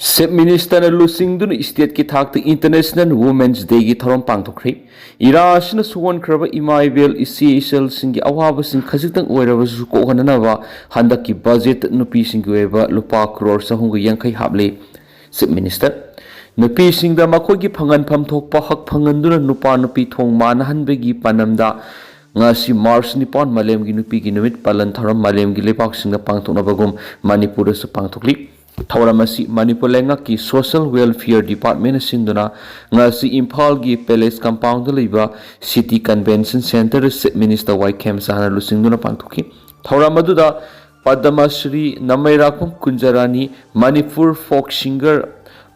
Chief Minister Lusingdun State ki thak International Women's Day ki thorom pangthokri Irashna suwon kraba imaibel isel singi awaba sing khajitang oiraba su ko hananawa handak ki budget nupi sing weba lupa crore sa hunga yankai hable Chief Minister nupi sing da makoi ki phangan pham thokpa hak phanganduna nupa nupi thong manahanbegi panamda ngasi March nipon malem gi nupi gi numit palan thoram malem gi lepak sing da pangthokna bagum Manipur su pangthokli Thauramasi Manipur lenga ki Social Welfare Department sinduna ngasi Imphal gi Palace Compound liba City Convention Center Chief Minister Waikhem Sana lusingduna pangthuki Thauramadu Padma Shri Namairakum Kunjarani Manipur folk singer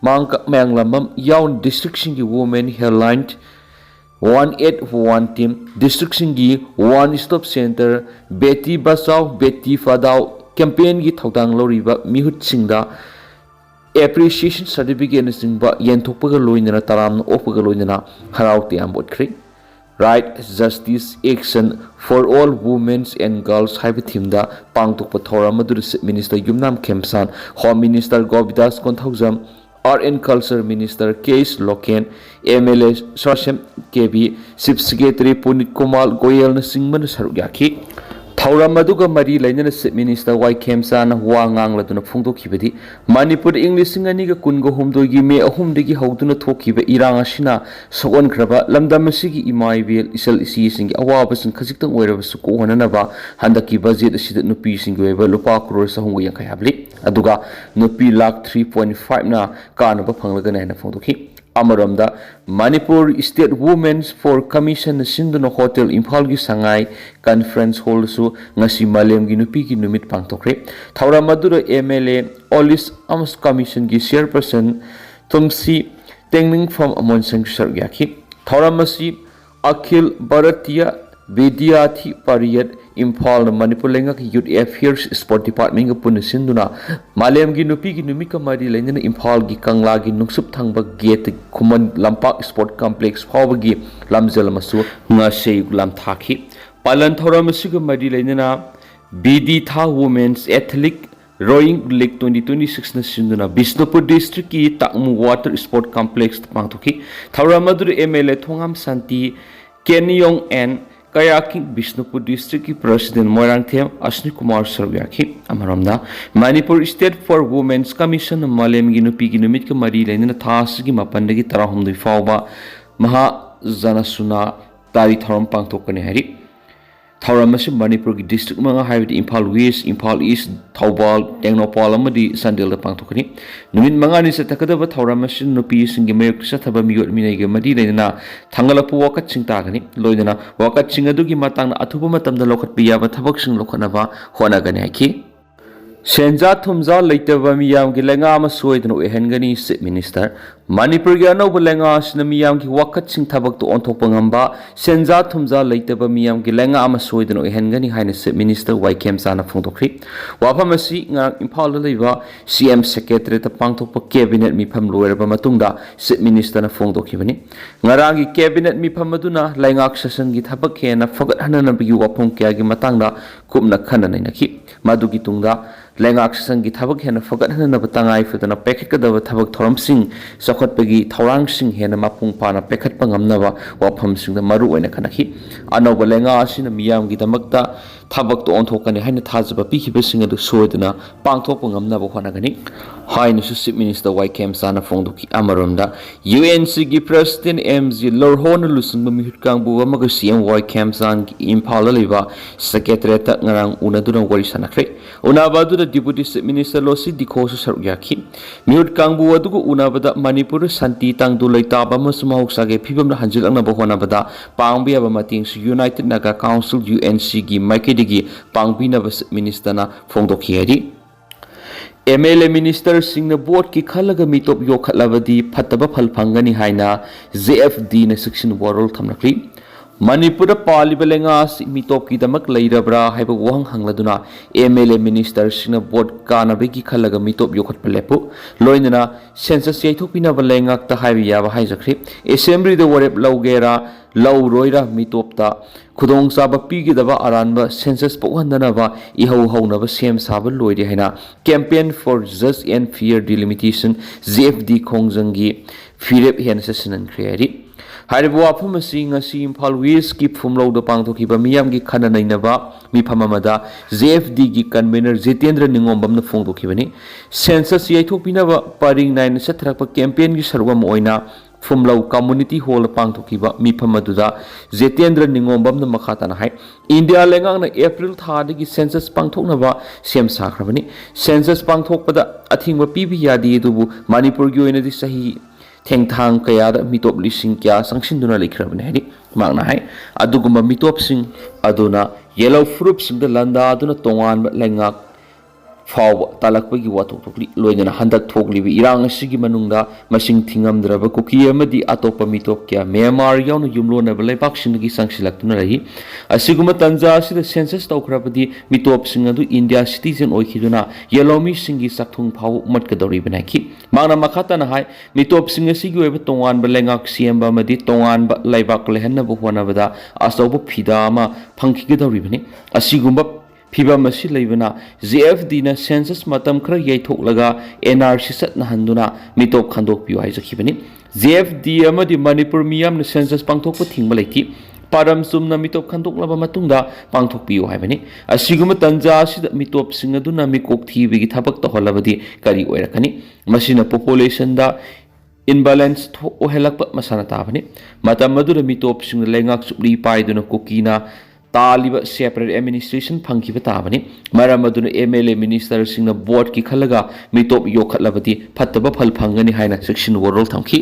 Mangka Manglamam Yaun District Singi Women Headline 1841 team District Singi One Stop Center Beti Basau Beti Fadau campaign gi thodang loriba mihut singda appreciation certificate singba yenthokpaga loinana taram opaga loinana harauti ambot khri right justice action for all women and girls haiba thimda pangtokpa thoram adu Minister Yumnam Khemsan Home Minister Govidas Konthaujam Art and Culture Minister Case Loken MLA Sosem KB Chief Secretary Punit Komal Goyal na singman saruk yakhi Thauram aduga mari lainana Chief Minister Waikhem Sana wa ngangladuna phungdokhibadi Manipur English singani ga kungo humdogi me ahumdegi hauduna thokhiba irang asina sogon kraba lamdam asigi imaibel isal isi singi awaba sing khajiktam oiraba su ko hananaba handaki budget asida nupi singi weba lupa crore sa hungu yankai habli aduga nupi lakh 3.5 na kanaba phanglaga na phungdokhi Amaramda Manipur State Women's for Commission Sinduna Hotel Imphal gi Sangai Conference Hall su ngasi malem gi nupi gi numit pangtokre Thauramadu MLA Olis Ams Commission gi chairperson Tumsi Tengning from Amon Singh Sargyaki Thauramasi Akhil Bharatiya Vidyathi Pariyat Imphal Manipur lenga ki Youth Affairs Sport Department ga pun sinduna malem gi nupi gi numika mari lengna Imphal gi Kangla gi nungsup thangba gate khuman lampak sport complex phawba gi lamjal masu nga sei lam thakhi palan thoram siga mari lengna BD Tha Women's Athletic Rowing League 2026 na sinduna Bisnupur District ki Takmu Water Sport Complex pangthuki Thauramadu MLA Thongam Santi Kenyong and Kayaking Bisnupur District ki President Moirangthem Ashni Kumar Sarvyakhi Amaramda Manipur State for Women's Commission Malem gi nupi gi numit ka mari lainana thas gi mapandagi tarahumdui fawba maha janasuna tari thoram pangthokane hari Thauramasi Manipur gi district manga haibdi Imphal West Imphal East Thaubal Tengnopal amadi Sandel da pangthokani numit manga ni satakadaba Thauramasi nupi singi mayok sathaba miyot minai gi mari lainana thangalapu wakat sing tagani loidana wakat sing adu gi matangna athuba matamda lokhat piyaba thabak sing lokhanaba honagani haki Senja thumja leitaba miyam gi lenga ama soidna ehengani Chief Minister Manipur gi anauba lenga asna miyam gi wakat sing thabak to onthokpa ngamba senja thumja leitaba miyam gi lenga ama soidna ehengani haina Chief Minister Waikhem Sana phungdokri wafamasi ngang Imphal da leiba CM Secretary ta pangthokpa cabinet mifam loiraba matungda Chief Minister na phungdokhibani ngarangi cabinet mifam aduna laingak session gi thabak hena fagat hanana bi wapong kya gi matangda kumna khanana nakhi madugi tungda Lengak sangi thabak hena fagat hana batangai fudana pekhat kadaba thabak thoram sing sakhot pegi thorang sing hena mapung pana pekhat pangamnaba wafam sing da maru oina kanakhi anoba lenga asina miyam gi damakta thabak to onthokani haina thajaba pikhiba sing adu soidana pangthok pangamnaba honagani haina su Chief Minister Waikhem Sana phongdoki amaramda UNC gi President MG Lorhon lusung mihut kangbu amaga CM Waikhem San gi Imphal liba Secretary ta ngarang unaduna wari sanakre unabadu Deputy Chief Minister Losi Dikhosu Sarugyaki Mihut Kangbu adugu unabada Manipur Santi Tangdu Leitaba Masumahuk Sage Pibam na Hanjil ang nabahonabada Pangbi Abamating United Naga Council UNC gi Maikidigi Pangbi na Minister na Fongdokhiyari MLA Minister Singh na board ki khalaga mitop yo khatlabadi phataba phal phangani haina JFD na section warol thamnakli Manipur पालिबा लेंगास मिटोप की दमक लेरबरा हाइब वहंग हंगलदुना MLA minister sign board कानबे की खलग मिटोप योखट लेपु लोइनना सेंसस यैथोपिनब लेंगाक ता हाइब याबा हाइजख्री असेंबली द वरेप लौगेरा लौ रोइरा मिटोपता खुदोंग साबा पीगिदबा अरानबा सेंसस पौहंदनबा इहौ हौनबा सेम साबा लोइरे हैना campaign for just and fair delimitation JFD खोंगजंगी फिरेप हेनसे सिननख्रेरी हाइब वाफम इम्फाल वेस्ट की फुमलौद पांथोखिबा मियामगी खना नैनबा मिफम अमदा JFD की कन्वेनर जितेंद्र निंगोंबम फोंदोखिबनी सेंसस यैथोपिनबा परिंग नाइन सथरप कैंपेन की सर्वम ओइना फुमलौ कम्युनिटी हॉल पांथोखिबा मिफम अदुदा जितेंद्र निंगोंबम मखाताना हाइ इंडिया लेंगांगना अप्रैल थादगी सेंसस पांथोकनबा सेम साखरबनी सेंसस पांथोकपदा अथिंगबा पीबी यादी दुबु मणिपुर की ओइनदि सही थेंगथांग कयाद मिटोप लिसिंग क्या संक्षिंदुना लेखरबने है मांगना है अदुगुम मिटोप सिंह अदुना येलो फ्रूप सिंह लंदा अदुना तोंगान लेंगा फाव तालकपगी वाथोकली लोइना हंदक थोकलिबि इरांग असिगी मनुंगदा मसिंग थिंगमद्रब कुकी अमदि अतोप मिटोप क्या म्यांमार यावनु युमलोनब लेपाक सिंगी संक्षिलक्तुना रही असिगुम तंजा असिद सेंसस तौखरबदि मिटोप सिंग अदु इंडिया सिटीजन ओइखिदुना येलोमी सिंगी सकथुंग फाव मटकदौरी बनाखि मांगना मखातना हाय मिटोप सिंग असिगी ओइब तोंगानब लेंगाक सिएमबा अमदि तोंगानब लेबाक लेहनब होनबदा असौब फिदा अमा फंखिगदौरी बने असिगुम फिबम असि लेबना JFD ना सेंसस मतम खर यैथोकलगा NRC सतनहंदुना मिटोप खंदोकपियो हाइजखिबनी JFD अमदि मणिपुर मियाम सेंसस पांथोकप थिंगबा लेथि पारम सुमना मिटोप खंदोकलबा मतुंगदा पांथोकपियो हाइबनी असिगुम तंजा असिद मिटोप सिंग अदुना मिकोक थिबिगी थबक तहलबदि करी ओइरकनी मसिना पॉपुलेशन दा इनबैलेंस ओहेलक मसाना ताबनी मतम मदुर मिटोप सिंग लेंगाक सुप्ली पाइदुना कुकीना तालिब सेपरेट एडमिनिस्ट्रेशन फंखिब ताबनी मरम अदुना MLA मिनिस्टर सिंह बोर्ड की खलगा मिटोप योखलबदी फत्तब फल फंगनी हाइना सेक्शन वरोल थमखी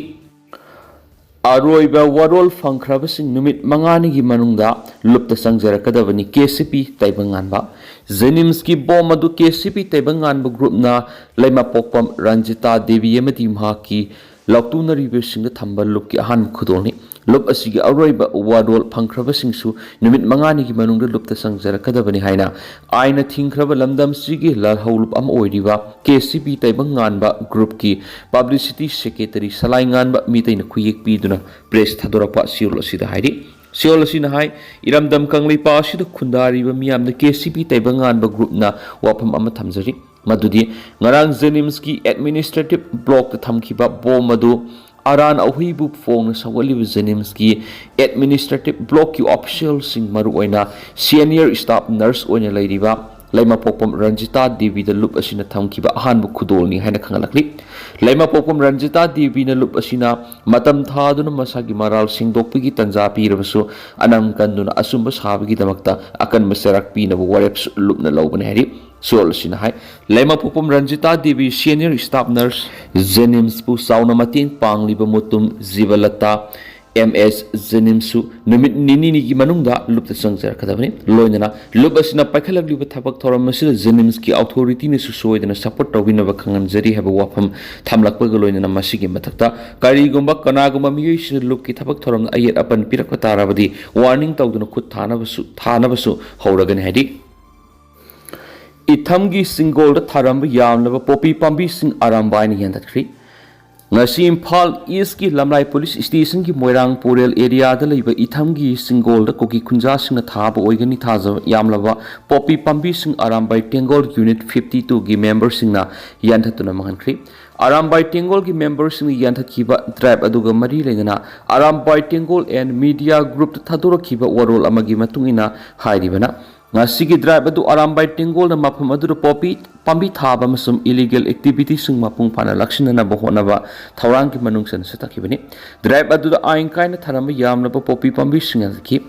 अरोइबा वरोल फंख्रब सिंह नुमित मंगानी की मनुंगदा लुप्त संजरकदबनी KCP तैबंगानबा जेनिम्स की बॉम अदु KCP तैबंगानब ग्रुपना लेमा पोकपम रंजिता देवी अमदी महाकी लौटूनरीब सिंह थंबल लुप की अहान खुदोनी लुप असिगी अरोइबा वारोल फंख्रब सिंगसु नुमित मंगानी की मनुंगदा लुप्त संजरकदबनी हाइना आइना थिंख्रब लमदम सिगी लहौलुप अम ओइरिबा KCP तैबंगानबा ग्रुप की पब्लिसिटी सेक्रेटरी सलाइंगानबा मीतैना खुयेक पीदुना प्रेस थादोरपा सियोल असिदा हाइरि सियोल असिना हाइ इरमदम कंगलिपा असिदा खुंदारिबा मियामदा KCP तैबंगानबा ग्रुपना वाफम अमा थमजरी मदुदी ngarang जेनिम्स की एडमिनिस्ट्रेटिव ब्लॉक थमखिबा बॉम अदु अरान अहुइबु फोंग सवलिब जेनिम्स की एडमिनिस्ट्रेटिव ब्लॉक की ऑफिशियल सिंग मरु ओइना सीनियर स्टाफ नर्स ओइना लेरिबा लेमा पोकम रंजिता देवी द लुप असिना थमखिबा अहानबु खुदोलनी हाइना खंगलकली लेमा पोकम रंजिता देवी न लुप असिना मतम थादुना मसागी मराल सिंगदोकपगी तंजा पीरबसु अनम कंदुना असुंब साबगी दमक्ता अकन मसरक पीनबु वरेप्स लुपना लौबने हाइरि सोल सिना हाइ लेमा पोकम रंजिता देवी सीनियर स्टाफ नर्स जेनिम्स पु साउना मतेंग पांगलिबा मुतुम जीवलता MS जेनिम्सु नुमित निनी की मनुंगदा लुप्त संजरकदबनी लोइनना लुप असिना पाइखलगलिबा थबक थोरम मसिदा जेनिम्स की अथॉरिटी ने सुसोइदना सपोर्ट तौबिनबा खंगनजरी हैबा वाफम थमलकपग लोइनना मसिगी मथक्ता करीगुंबा कनागुंबा मियोइसिना लुप की थबक थोरम अयेत अपन पिरकपा ताराबदी वार्निंग तौदुना खुद थानबसु हौरगने हाइदि इथमगी सिंगोल थारंब यामलब पोपी पांबी सिंग आरामबाइन यंदख्री ngasi Imphal East की लमलाई पुलिस स्टेशन की मोइरांग पोरेल एरिया द लेबा इथमगी सिंगोल द कोकी खुंजा सिंग थाब ओइगनी थाजब यामलबा पोपी पांबी सिंग आरामबाई टेंगोल यूनिट 52 की मेंबर सिंगना यांथतुना महनख्री आरामबाई टेंगोल की मेंबर सिंग यांथखिबा ट्राइब अदुगा मरी लेना Arambai Tenggol and media group थादोरखिबा वरोल अमगी मतुंगिना हाइरिबना ngasi drive adu arambai tingol na mafam adu popi pambi thaba masum illegal activity sing mapung phana lakshina na bohona ba thawrang ki manung san satakibani drive adu ain kaina tharam yam na popi pambi sing ki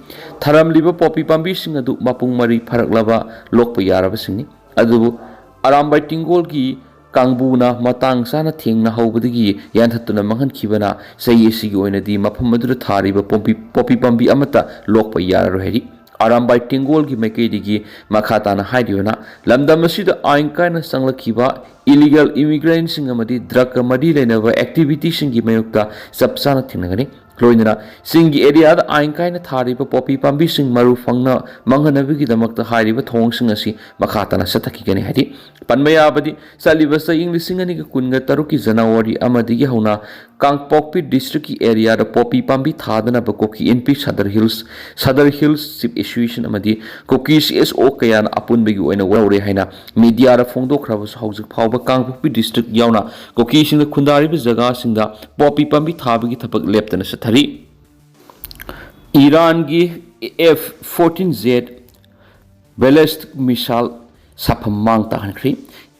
tharam liba popi pambi sing adu mapung mari pharak laba lokpa yaraba singni adu arambai tingol ki कांगबुना मतंग साना थेंगना हौबदगी यानथतुना मंगन खिबना सयेसिगी ओइनदी मफम मदुर थारिबा पोपी पम्बी अमता लोकप यारो हेरी आरामबाई टेंगोल की मैकेदिगी मखाताना हाइदियोना लमदम असिदा आइन कायना संगलखिबा इलीगल इमिग्रेंट सिंग अमदी ड्रग मदी लेनबा activity सिंगी मयुक्ता सबसाना थिंगगनी loinana singi area da ain kaina thariba poppy pambi sing maru fangna manghanabigi damakta hairiba thong sing asi makhatana sathaki gani hadi panmaya abadi saliba sa english singani ka kunga taruki janawari amadigi hauna kangpokpi district ki area da poppy pambi thadana ba koki np sadar hills chief association amadi koki cso kayan apun begi oina wore haina media ra phongdo khrabas haujuk phawba kangpokpi district yauna koki sing khundari ba jaga singda poppy pambi thabagi thapak leptana sathari Iran ki F-14Z ballistic missile sapam mang tahankri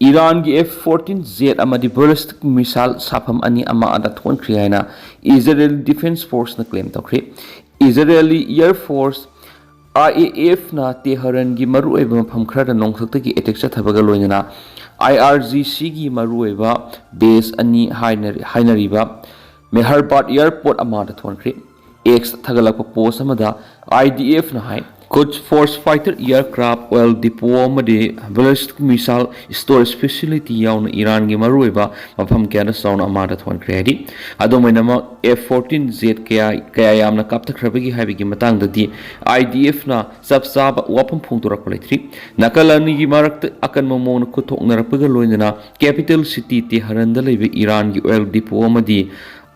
Iran ki F-14Z amadi ballistic missile sapam ani ama ada thon kriyaina Israel Defense Force na claim takri Israeli Air Force IAF na Tehran ki maru eba mafam khara nongthakta ki attack chathabaga loinana IRGC ki maru eba base ani hainariba Meherbat Airport ama da thon kri X thagalakpa post amada IDF na hai Quds Force Fighter Aircraft Oil Depot amadi ballistic missile storage facility yauna Iran gi maruiba mafam kya na sauna amada thon kredi adomainama F-14Z kaya yamna kaptakrabagi haibigi matang dadi IDF na sabsaba wapam phungturak palaitri nakalani gi marakta akan mamon kuthok narapaga loinana capital city Tehran da leibe Iran gi oil depot amadi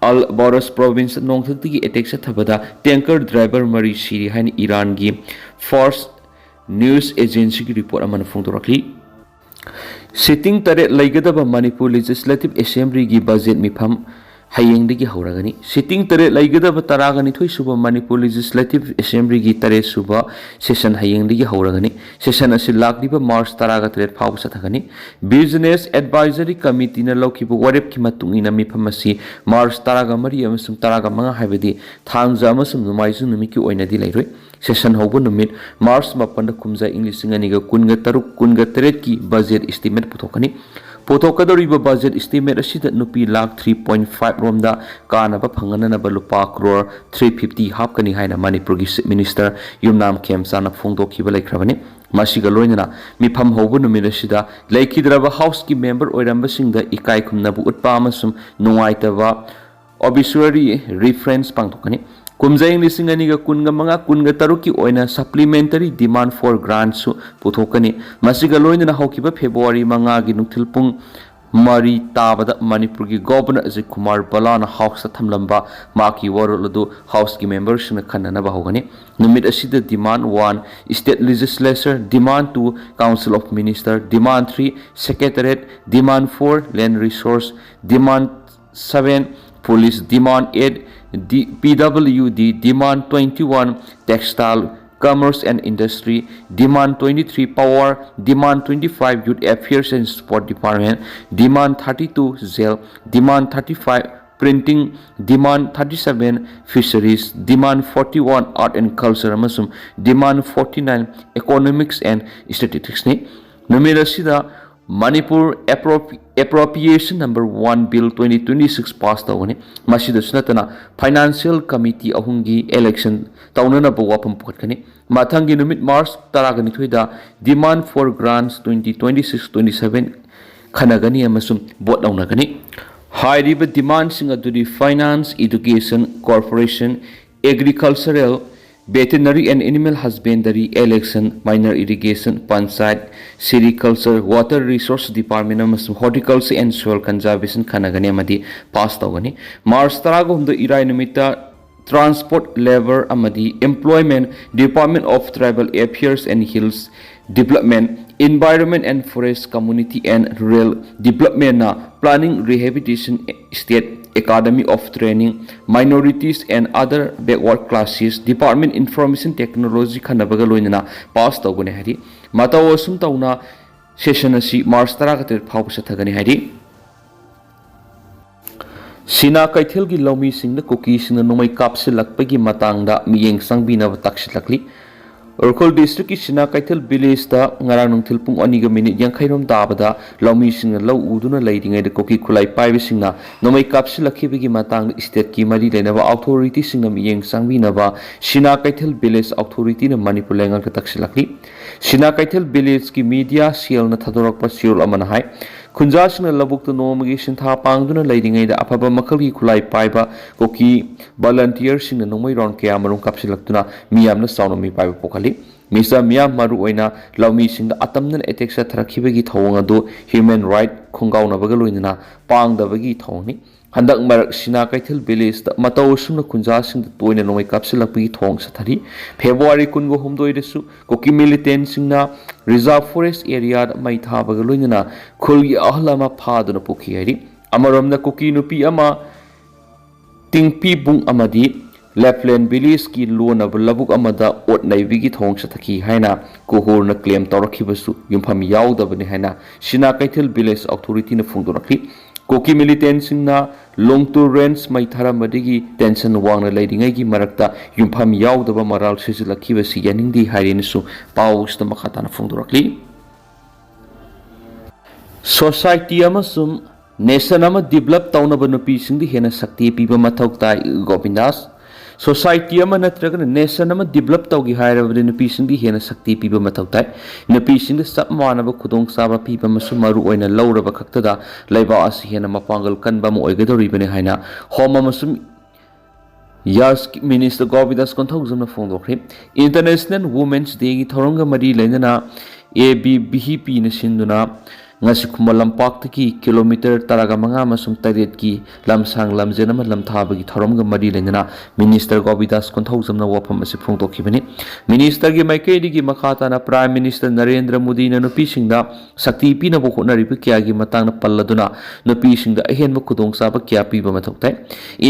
Al Boros province nongthakti ki attack sa thabada tanker driver mari siri hain Iran gi force news agency ki report amana phongdorakli sitting tare laigadaba Manipur legislative assembly gi budget mifam hayeng digi hauragani sitting tare laigadaba taragani thoi suba Manipur legislative assembly gi tare suba session hayeng digi hauragani session asi lakliba March taraga tare phau sathagani business advisory committee na lokibu warep ki matungina mifam asi March taraga mari amasum taraga manga haibadi thangja amasum numaisu numi ki oina di lairoi session hobo numit March mapanda kumja english ngani ga kunga taruk kunga teret ki budget estimate puthokani Potokadoriba budget estimate asida nupi lakh 3.5 romda kanaba phangana ba lupa crore 350 hapkani haina Manipur gi minister Yumnam Khemsana phongdokhiba laikhrabani masiga loinana mifam hobu numira sida laikhidraba house ki member oiramba singda ikai khumnabu utpa amasum nungaitaba obituary reference pangtokani kumjaing lising ani ga kunga manga kunga taruki oina supplementary demand for grants su puthokani masiga loinana hokiba February manga gi nukthilpung mari tabada Manipur gi governor Ajay Kumar Balana house thamlamba maki waroladu house gi members na khanana ba hogani numit asida demand 1 state legislature demand 2 council of minister demand 3 secretariat demand 4 land resource demand 7 police demand 8 PWD demand 21 textile commerce and industry demand 23 power demand 25 youth affairs and sport department demand 32 jail demand 35 printing demand 37 fisheries demand 41 art and culture amasum demand 49 economics and statistics ni numera sida Manipur appropriation number 1 bill 2026 passed tawani masida sunatana financial committee ahungi election tawnana ba wapam putkani mathangi numit March taragani thoida demand for grants 2026-27 khanagani amasum vote naunagani hairiba demand sing adudi finance education corporation agricultural veterinary and animal husbandry election minor irrigation panchayat sericulture water resource department amasum horticulture and soil conservation khanagani amadi pass tawani March taraga humda irai numita transport labor amadi employment department of tribal affairs and hills development environment and forest community and rural development na planning rehabilitation state academy of training minorities and other backward classes department information technology khanabaga loinana pass tawgane hari matawasum tawna session asi March taraga ter phau sathagani hari Sina kaithil gi lomi singna Kuki singna nomai kapsilakpagi matangda miyeng sangbina taksilakli Urkhol district ki Sina kaithil village da ngarang nungthil pung 2 minute yang khairom dabada lomi singna lau uduna leidingai da Kuki khulai paibi singna nomai kapsilakhibi matang state ki mari lenaba authority singna miyeng sangbina ba Sina kaithil village authority na Manipur lengal ka taksilakli Sina kaithil village ki media seal na thadorakpa seal amana hai ꯈꯨꯟꯖꯥꯁꯤꯡꯅ ꯂꯧꯕꯨꯛꯇ ꯅꯣꯡꯃꯒꯤ ꯁꯤꯟꯊꯥ ꯄꯥꯡꯗꯨꯅ ꯂꯩꯔꯤꯉꯩꯗ ꯑꯐꯕ ꯃꯈꯜꯒꯤ ꯈꯨꯠꯂꯥꯏ ꯄꯥꯏꯕ cookie ꯚꯣꯂꯟꯇꯤꯌꯔꯁꯤꯡꯅ ꯅꯣꯡꯃꯩ round ꯀꯌꯥ ꯃꯔꯨꯝ ꯀꯥꯞꯁꯤꯜꯂꯛꯇꯨꯅ ꯃꯤꯌꯥꯝꯅ ꯆꯥꯎꯅ ꯃꯤꯄꯥꯏꯕ ꯄꯣꯛꯍꯜꯂꯤ ꯃꯤꯁ ꯃꯤꯌꯥꯝ ꯃꯔꯨꯑꯣꯏꯅ ꯂꯧꯃꯤꯁꯤꯡꯗ ꯑꯇꯝꯅꯅ ꯑꯦꯇꯦꯛ ꯆꯠꯊꯔꯛꯈꯤꯕꯒꯤ ꯊꯧꯑꯣꯡ ꯑꯗꯨ ꯍ꯭ꯌꯨꯃꯦꯟ ꯔꯥꯏꯠ ꯈꯣꯡꯒꯥꯎꯅꯕꯒ ꯂꯣꯏꯅꯅ ꯄꯥꯡꯗꯕꯒꯤ ꯊꯧꯑꯣꯡꯅꯤ ꯍꯟꯗꯛ ꯃꯔꯛ ꯁꯤꯅꯥ ꯀꯩꯊꯦꯜ ꯚꯤꯂꯦꯖꯇ ꯃꯇꯧ ꯑꯁꯨꯝꯅ ꯈꯨꯟꯖꯥꯁꯤꯡꯗ ꯇꯣꯏꯅ ꯅꯣꯡꯃꯩ ꯀꯥꯞꯁꯤꯜꯂꯛꯄꯒꯤ ꯊꯧꯑꯣꯡ ꯆꯠꯊꯔꯤ ꯐꯦꯕ꯭ꯔꯨꯋꯥꯔꯤ 18ꯗꯁꯨ ꯀꯨꯀꯤ ꯃꯤꯂꯤꯇꯦꯟꯁꯤꯡꯅ ꯔꯤꯖꯥꯔꯚ ꯐꯣꯔꯦꯁꯠ ꯑꯦꯔꯤꯌꯥꯗ ꯃꯩ ꯊꯥꯕꯒ ꯂꯣꯏꯅꯅ ꯈꯨꯜꯒꯤ ꯑꯍꯜ ꯑꯃ ꯐꯥꯗꯨꯅ ꯄꯨꯈꯤ ꯍꯥꯏꯔꯤ ꯑꯃꯔꯣꯝꯗ ꯀꯨꯀꯤ ꯅꯨꯄꯤ ꯑꯃ ꯇꯤꯡꯄꯤꯕꯨꯡ ꯑꯃꯗꯤ ꯂꯦꯐꯂꯦꯟ ꯚꯤꯂꯦꯖꯀꯤ ꯂꯣꯟꯅꯕ ꯂꯧꯕꯨꯛ ꯑꯃꯗ ꯑꯣꯠ ꯅꯩꯕꯒꯤ ꯊꯧꯑꯣꯡ ꯆꯠꯊꯈꯤ ꯍꯥꯏꯅ ꯀꯨꯍꯨꯔꯅ ꯀ꯭ꯂꯦꯝ ꯇꯧꯔꯛꯈꯤꯕꯁꯨ ꯌꯨꯝꯐꯝ ꯌꯥꯎꯗꯕꯅꯤ ꯍꯥꯏꯅ ꯁꯤꯅꯥ ꯀꯩꯊꯦꯜ ꯚꯤꯂꯦꯖ ꯑꯣꯊꯣꯔꯤꯇꯤꯅ ꯐꯣꯡꯗꯣꯔꯛꯈꯤ ꯀꯨꯀꯤ ꯃꯤꯂꯤꯇꯦꯟꯁꯤꯡꯅ ꯂꯣꯡꯇꯨ ꯔꯦꯟꯖ ꯃꯩ ꯊꯥꯔꯝꯕꯗꯒꯤ ꯇꯦꯟꯁꯟ ꯋꯥꯡꯅ ꯂꯩꯔꯤꯉꯩꯒꯤ ꯃꯔꯛꯇ ꯌꯨꯝꯐꯝ ꯌꯥꯎꯗꯕ ꯃꯔꯥꯜ ꯁꯤꯖꯤꯜꯂꯛꯈꯤꯕꯁꯤ ꯌꯥꯅꯤꯡꯗꯦ ꯍꯥꯏꯔꯦꯅꯁꯨ ꯄꯥꯎꯁꯤꯗ ꯃꯈꯥ ꯇꯥꯅ ꯐꯣꯡꯗꯣꯔꯛꯂꯤ ꯁꯣꯁꯥꯏꯇꯤ ꯑꯃꯁꯨꯡ ꯅꯦꯁꯟ ꯑꯃ ꯗꯤꯕꯦꯂꯞ ꯇꯧꯅꯕ ꯅꯨꯄꯤꯁꯤꯡꯗ ꯍꯦꯟꯅ ꯁꯛꯇꯤ ꯄꯤꯕ ꯃꯊꯧ ꯇꯥꯏ ꯒꯣꯕꯤꯟꯗꯥꯁ ꯁꯣꯁꯥꯏꯇꯤ ꯑꯃ ꯅꯠꯇ꯭ꯔꯒꯅ ꯅꯦꯁꯟ ꯑꯃ ꯗꯤꯕꯦꯂꯞ ꯇꯧꯒꯦ ꯍꯥꯏꯔꯕꯗꯤ ꯅꯨꯄꯤꯁꯤꯡꯗ ꯍꯦꯟꯅ ꯁꯛꯇꯤ ꯄꯤꯕ ꯃꯊꯧ ꯇꯥꯏ ꯅꯨꯄꯤꯁꯤꯡꯗ ꯆꯞ ꯃꯥꯟꯅꯕ ꯈꯨꯗꯣꯡꯆꯥꯕ ꯄꯤꯕ ꯑꯃꯁꯨꯡ ꯃꯔꯨꯑꯣꯏꯅ ꯂꯧꯔꯕ ꯈꯛꯇꯗ ꯂꯩꯕꯥꯛ ꯑꯁꯤ ꯍꯦꯟꯅ ꯃꯄꯥꯡꯒꯜ ꯀꯟꯕ ꯑꯃ ꯑꯣꯏꯒꯗꯧꯔꯤꯕꯅꯤ ꯍꯥꯏꯅ ꯍꯣꯝ ꯑꯃꯁꯨꯡ ꯌꯥꯁꯀꯤ ꯃꯤꯅꯤꯁꯇꯔ ꯒꯣꯕꯤꯟꯗꯥꯁ ꯀꯣꯟꯊꯧꯖꯝꯅ ꯐꯣꯡꯗꯣꯛꯈ꯭ꯔꯦ ꯏꯟꯇꯔꯅꯦꯁꯅꯦꯜ ꯋꯨꯃꯦꯟꯁ ꯗꯦꯒꯤ ꯊꯧꯔꯝꯒ ꯃꯔꯤ ꯂꯩꯅꯅ ABVPꯅ ꯁꯤꯟꯗꯨꯅ ngasi khumba lampakti kilometer taraga manga amasung taret ki lamsang lamjen ama lamthabagi thoramga mari lenana minister gobidas konthojamna wafam asi phongdokhibani minister gi maikedi gi makhata na prime minister narendra modi na nupi singda sakti pina bo khonari bi kya gi matang na palladuna nupi singda ahen ma khudong saba kya pi ba mathoktai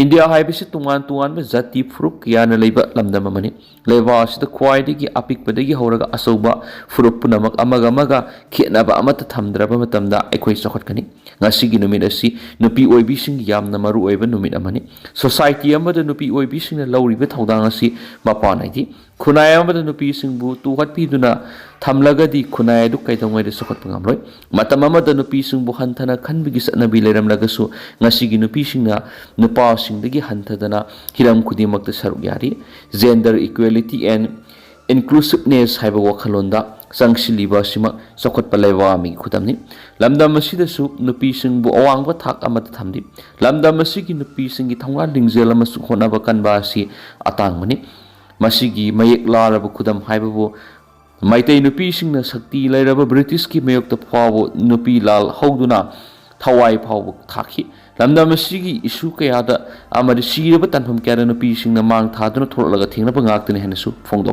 india haibisi tungan tungan ba jati furup kya na leiba lamdam amani leba asida khwaidi gi apik padagi horaga asoba furup punamak amaga amaga khenaba amata thamdraba matamda aikoi chokhatkani ngasigi numit asi nupi oibising yamna maru oiba numit amani society amada nupi oibising na lawriba thodang asi mapanai khunai amada nupi singbu tuhat piduna thamlagadi khunai du kaidongai de sokhat pangamloi matam amada nupi singbu hanthana khanbigi satnabi leram lagasu ngasigi nupi singna nupa singdagi hanthadana hiram khudimakta saruk yari gender equality and inclusiveness haiba wakhalonda sangshiliba sima sokot palaiwa mi khudamni lamdam asidasu nupi singbu awangba thak amata thamdi lamdam asigi nupi singi thonga lingjel amasu khonaba kanba asi atangmani masigi mayek laraba khudam haibabu Meetei nupi singna sakti lairaba British ki mayokta phawo nupi lal hauduna thawai phawo thakhi lamdam asigi isu kayada amadi siraba tanpham kyara nupi singna mang thaduna tholalaga thengna ngak tene henasu phongdo